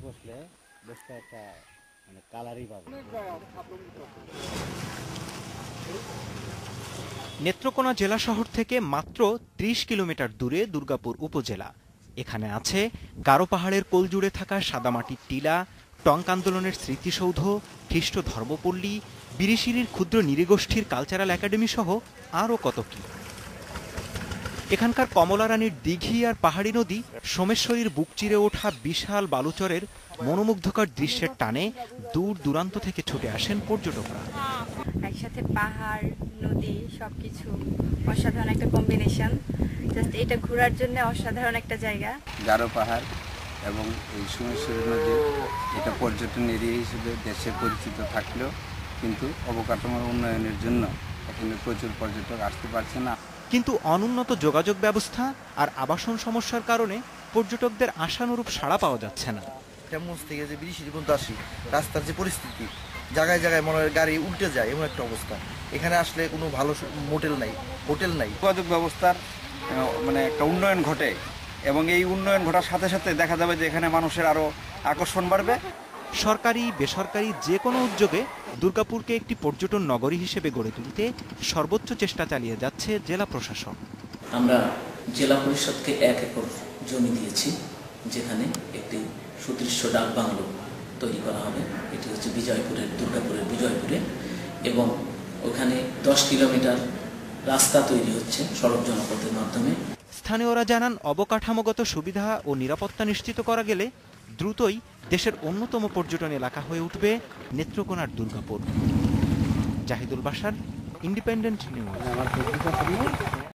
বসলে বসতে একটা মানে কালারই পাবে। নেত্রকোনা জেলা শহর থেকে মাত্র ৩০ কিলোমিটার দূরে দুর্গাপুর উপজেলা। এখানে আছে গারো পাহাড়ের কোল জুড়ে থাকা সাদামাটির টিলা, টঙ্ক আন্দোলনের স্মৃতিসৌধ, খ্রিস্ট ধর্মপল্লী, বিরিশিরির ক্ষুদ্র নৃগোষ্ঠীর কালচারাল একাডেমি সহ আরও কত কি। এখানকার কমলা রানীর দিঘি আর পাহাড়ি নদী, সোমেশ্বরীর বুক চিরে ওঠা বিশাল বালুচরের মনোমুগ্ধকর দৃশ্যের টানে দূর দূরান্ত থেকে ছুটে আসেন পর্যটকরা। একসাথে পাহাড়, নদী সবকিছু অসাধারণ একটা কম্বিনেশন। জাস্ট এটা ঘোরার জন্য অসাধারণ একটা জায়গা। গারো পাহাড় এবং এই সোমেশ্বরী নদী এটা পর্যটন এরিয়া হিসেবে দেশে পরিচিত থাকলেও কিন্তু অবকাঠামোর উন্নয়নের জন্য এখানে প্রচুর পর্যটক আসতে পারছে না। কিন্তু অনুন্নত যোগাযোগ ব্যবস্থা আর আবাসন সমস্যার কারণে পর্যটকদের আশানুরূপ সাড়া পাওয়া যাচ্ছে না। কেমন থেকে যে বিরিশিরি পর্যন্ত আসি, রাস্তার যে পরিস্থিতি, জায়গায় জায়গায় মনে হয় গাড়ি উল্টে যায় এমন একটা অবস্থা। এখানে আসলে কোনো ভালো হোটেল নাই। যোগাযোগ ব্যবস্থার মানে একটা উন্নয়ন ঘটে এবং এই উন্নয়ন ঘটার সাথে সাথে দেখা যাবে যে এখানে মানুষের আরও আকর্ষণ বাড়বে। সরকারি বেসরকারি যে কোনো উদ্যোগে দুর্গাপুরকে একটি পর্যটন নগরী হিসেবে গড়ে তুলতে সর্বোচ্চ চেষ্টা চালিয়ে যাচ্ছে জেলা প্রশাসন। আমরা জেলা পরিষদকে 1 একর জমি দিয়েছি, যেখানে একটি সুদৃশ্য ডাক বাংলো তৈরি করা হবে। এটি হচ্ছে দুর্গাপুরের বিজয়পুরে, এবং ওখানে 10 কিলোমিটার রাস্তা তৈরি হচ্ছে সড়ক জনপথের মাধ্যমে। স্থানীয়রা জানান, অবকাঠামোগত সুবিধা ও নিরাপত্তা নিশ্চিত করা গেলে দ্রুতই দেশের অন্যতম পর্যটন এলাকা হয়ে উঠবে নেত্রকোনার দুর্গাপুর। Zahidul Bashar, independent news.